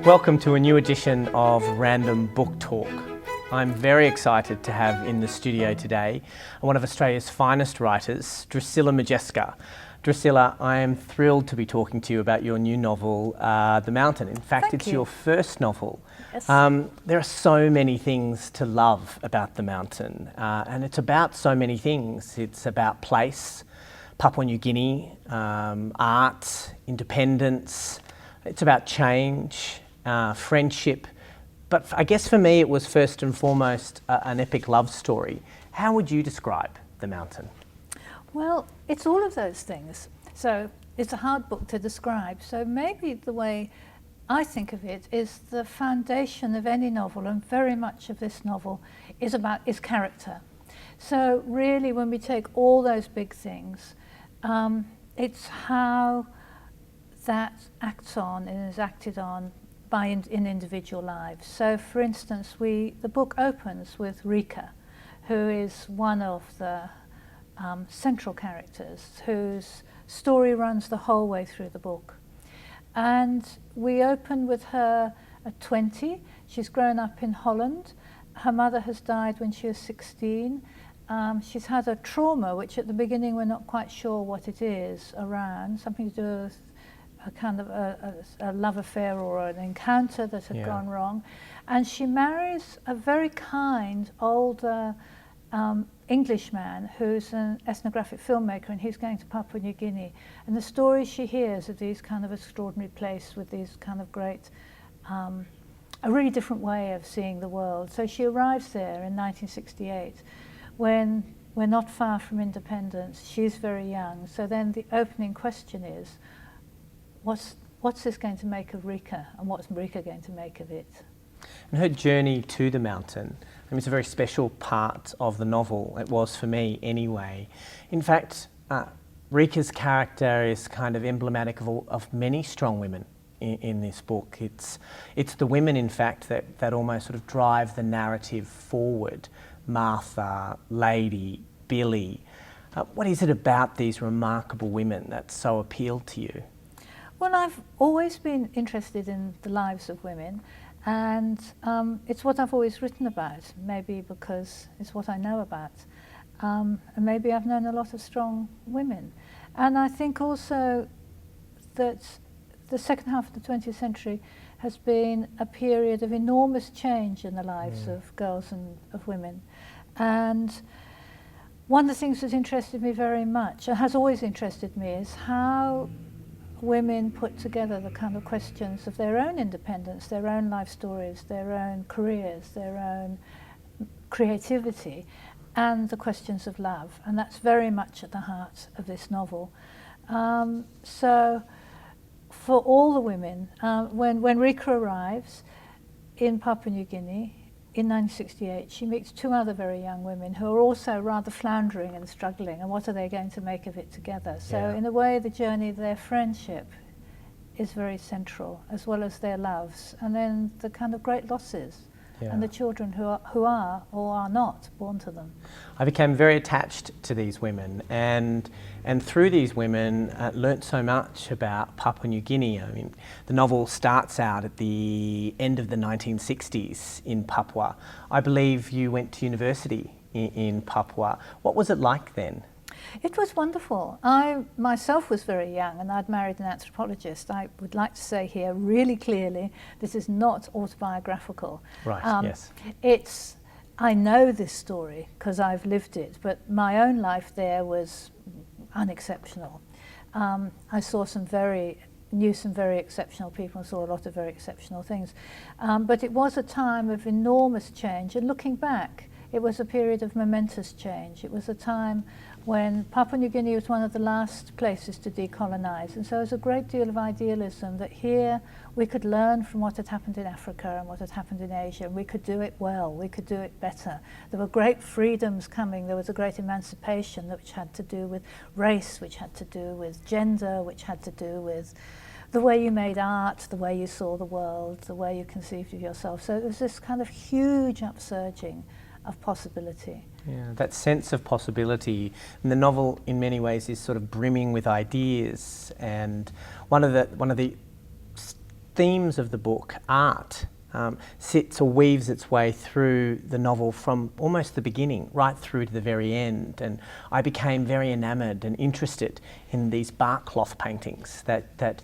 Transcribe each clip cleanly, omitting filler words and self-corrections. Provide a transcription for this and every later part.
Welcome to a new edition of Random Book Talk. I'm very excited to have in the studio today one of Australia's finest writers, Drusilla Modjeska. Drusilla, I am thrilled to be talking to you about your new novel, The Mountain. In fact, it's your first novel. Yes. There are so many things to love about The Mountain, and it's about so many things. It's about place, Papua New Guinea, art, independence. It's about change, friendship. But I guess for me, it was first and foremost an epic love story. How would you describe The Mountain? Well, it's all of those things. So it's a hard book to describe. So maybe the way I think of it is the foundation of any novel, and very much of this novel is character. So really, when we take all those big things, it's how that acts on and is acted on in individual lives. So for instance, the book opens with Rika, who is one of the central characters whose story runs the whole way through the book. And we open with her at 20. She's grown up in Holland. Her mother has died when she was 16. She's had a trauma, which at the beginning we're not quite sure what it is around, something to do with a kind of a love affair or an encounter that had gone wrong. And she marries a very kind older Englishman who's an ethnographic filmmaker, and he's going to Papua New Guinea. And the stories she hears of these kind of extraordinary place with these kind of great, a really different way of seeing the world. So she arrives there in 1968 when we're not far from independence. She's very young. So then the opening question is, what's this going to make of Rika, and what's Rika going to make of it? And her journey to the mountain, I mean, it's a very special part of the novel. It was for me anyway. In fact, Rika's character is kind of emblematic of many strong women in this book. It's the women, in fact, that almost sort of drive the narrative forward. Martha, Lady, Billy. What is it about these remarkable women that so appealed to you? Well, I've always been interested in the lives of women, and it's what I've always written about, maybe because it's what I know about. And maybe I've known a lot of strong women. And I think also that the second half of the 20th century has been a period of enormous change in the lives of girls and of women. And one of the things that interested me very much, and has always interested me, is how women put together the kind of questions of their own independence, their own life stories, their own careers, their own creativity, and the questions of love. And that's very much at the heart of this novel. So for all the women, when Rika arrives in Papua New Guinea in 1968, she meets two other very young women who are also rather floundering and struggling, and what are they going to make of it together? So in a way, the journey of their friendship is very central, as well as their loves, and then the kind of great losses and the children who are or are not born to them. I became very attached to these women, and through these women learnt so much about Papua New Guinea. I mean, the novel starts out at the end of the 1960s in Papua. I believe you went to university in Papua. What was it like then? It was wonderful. I myself was very young, and I'd married an anthropologist. I would like to say here really clearly, this is not autobiographical. Right, yes. I know this story because I've lived it, but my own life there was unexceptional. I knew some very exceptional people and saw a lot of very exceptional things. But it was a time of enormous change, and looking back, it was a period of momentous change. It was a time when Papua New Guinea was one of the last places to decolonize, and so there was a great deal of idealism that here we could learn from what had happened in Africa and what had happened in Asia, and we could do it well, we could do it better. There were great freedoms coming. There was a great emancipation which had to do with race, which had to do with gender, which had to do with the way you made art, the way you saw the world, the way you conceived of yourself. So it was this kind of huge upsurging of possibility. Yeah, that sense of possibility. And the novel in many ways is sort of brimming with ideas, and one of the themes of the book, art, sits or weaves its way through the novel from almost the beginning right through to the very end. And I became very enamoured and interested in these barkcloth paintings that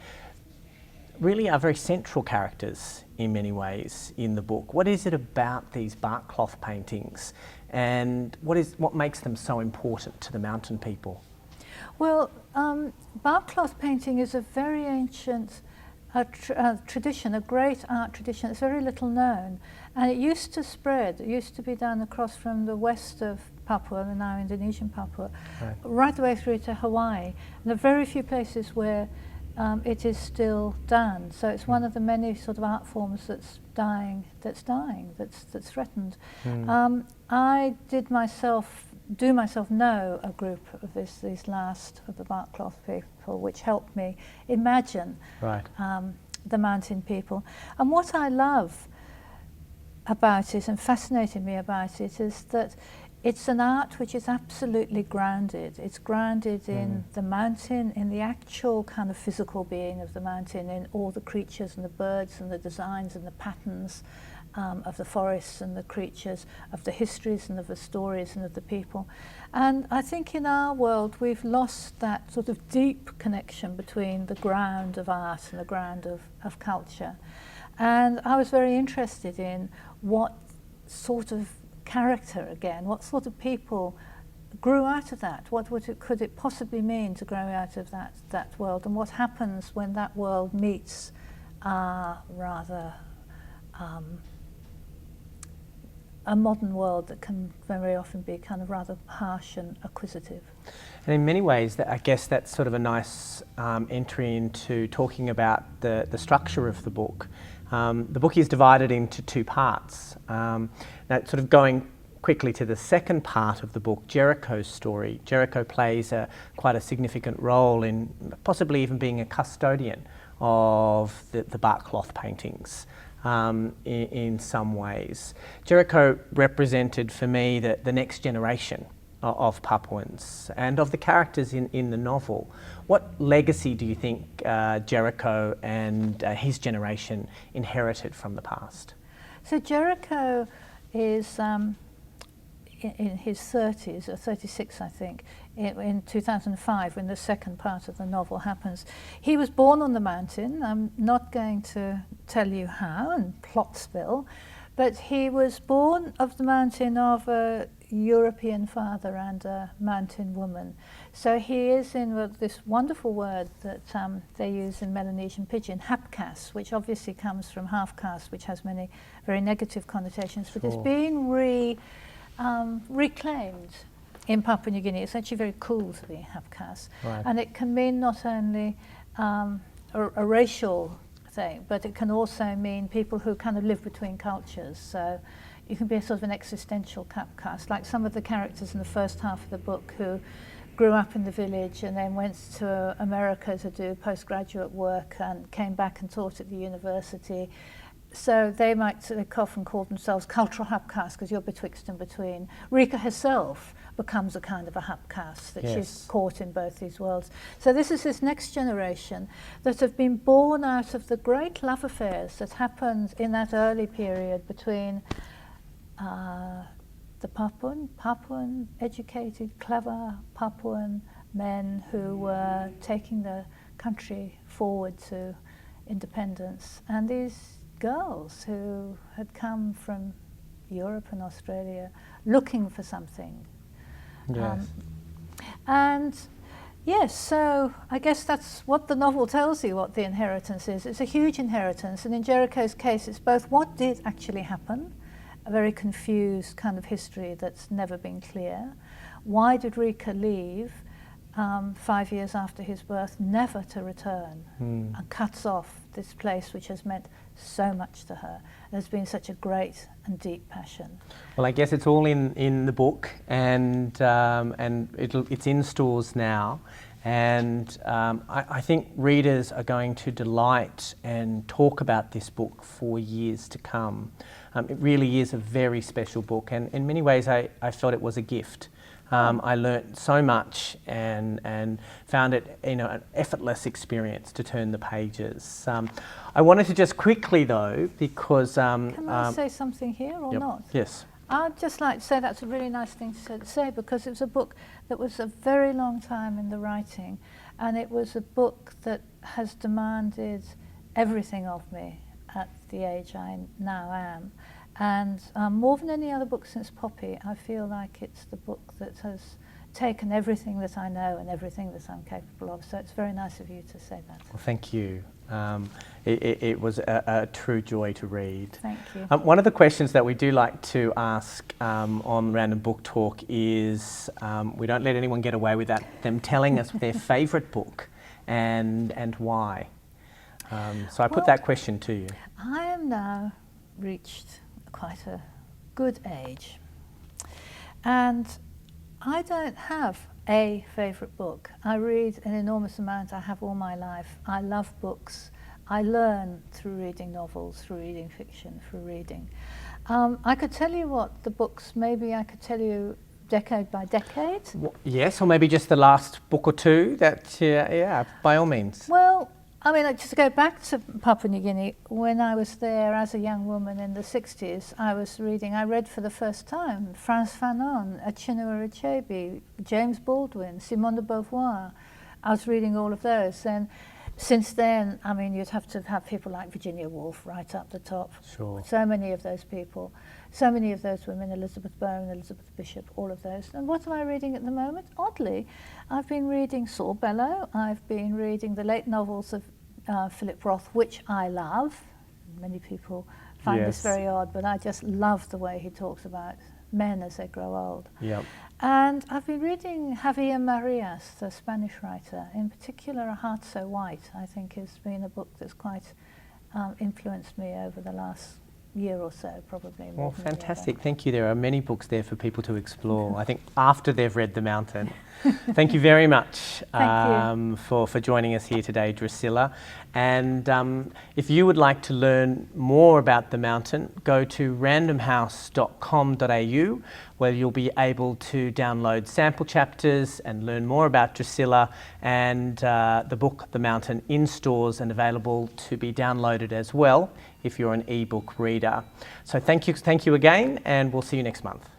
really are very central characters in many ways in the book. What is it about these barkcloth paintings, and what makes them so important to the mountain people? Well, barkcloth painting is a very ancient tradition, a great art tradition. It's very little known, and it used to spread. It used to be done across from the west of Papua, the now Indonesian Papua, right the way through to Hawaii. And there are very few places where it is still done. So it's one of the many sort of art forms that's dying, that's threatened. I do myself know a group of these last of the barkcloth people, which helped me imagine the mountain people. And what I love about it and fascinated me about it is that it's an art which is absolutely grounded. It's grounded in the mountain, in the actual kind of physical being of the mountain, in all the creatures and the birds and the designs and the patterns of the forests and the creatures, of the histories and of the stories and of the people. And I think in our world we've lost that sort of deep connection between the ground of art and the ground of culture. And I was very interested in what sort of character, again, what sort of people grew out of that. What could it possibly mean to grow out of that world, and what happens when that world meets rather a modern world that can very often be kind of rather harsh and acquisitive. And in many ways, I guess that's sort of a nice entry into talking about the structure of the book. The book is divided into two parts. Now, sort of going quickly to the second part of the book, Jericho's story. Jericho plays quite a significant role in possibly even being a custodian of the barkcloth paintings. In some ways. Jericho represented for me the next generation of Papuans and of the characters in the novel. What legacy do you think Jericho and his generation inherited from the past? So Jericho is in his 30s, or 36 I think, in 2005 when the second part of the novel happens. He was born on the mountain. I'm not going to tell you how and plot spill, but he was born of the mountain of a European father and a mountain woman. So he is in this wonderful word that they use in Melanesian Pidgin, hapkas, which obviously comes from half caste, which has many very negative connotations, but it's being reclaimed in Papua New Guinea. It's actually very cool to be hapkas, and it can mean not only a racial thing, but it can also mean people who kind of live between cultures. So you can be a sort of an existential hapkas, like some of the characters in the first half of the book who grew up in the village and then went to America to do postgraduate work and came back and taught at the university. So they might often call themselves cultural hapkas because you're betwixt and between. Rika herself becomes a kind of a hapkas, that she's caught in both these worlds. So this is this next generation that have been born out of the great love affairs that happened in that early period between the Papuan, educated, clever Papuan men who were taking the country forward to independence, and these girls who had come from Europe and Australia looking for something. And yes, so I guess that's what the novel tells you, what the inheritance is. It's a huge inheritance, and in Jericho's case it's both what did actually happen, a very confused kind of history that's never been clear. Why did Rika leave 5 years after his birth, never to return, and cuts off this place which has meant so much to her? There's been such a great and deep passion. Well, I guess it's all in the book, and it's in stores now, and I think readers are going to delight and talk about this book for years to come. It really is a very special book, and in many ways I felt it was a gift I learnt so much and found it, you know, an effortless experience to turn the pages. I wanted to just quickly though, because Can I say something here or yep. not? Yes. I'd just like to say that's a really nice thing to say, because it was a book that was a very long time in the writing, and it was a book that has demanded everything of me at the age I now am. And more than any other book since Poppy, I feel like it's the book that has taken everything that I know and everything that I'm capable of. So it's very nice of you to say that. Well, thank you. It was a true joy to read. Thank you. One of the questions that we do like to ask on Random Book Talk is, we don't let anyone get away without them telling us their favourite book and why. So I put that question to you. I am now reached quite a good age, and I don't have a favourite book. I read an enormous amount. I have all my life. I love books. I learn through reading novels, through reading fiction, through reading. I could tell you what the books, maybe I could tell you decade by decade. Yes, or maybe just the last book or two that, yeah, by all means. Well, I mean, just to go back to Papua New Guinea, when I was there as a young woman in the 60s, I read for the first time Frantz Fanon, Chinua Achebe, James Baldwin, Simone de Beauvoir. I was reading all of those. And since then, I mean, you'd have to have people like Virginia Woolf right up the top. Sure. So many of those people, so many of those women, Elizabeth Bowen, Elizabeth Bishop, all of those. And what am I reading at the moment? Oddly, I've been reading Saul Bellow. I've been reading the late novels of Philip Roth, which I love. Many people find this very odd, but I just love the way he talks about men as they grow old. Yep. And I've been reading Javier Marias, the Spanish writer, in particular A Heart So White, I think has been a book that's quite influenced me over the last year or so, probably. Well, fantastic. Thank you. There are many books there for people to explore, I think, after they've read The Mountain. Thank you very much for joining us here today, Drusilla. And if you would like to learn more about The Mountain, go to randomhouse.com.au, where you'll be able to download sample chapters and learn more about Drusilla and the book The Mountain in stores and available to be downloaded as well if you're an ebook reader. So thank you again, and we'll see you next month.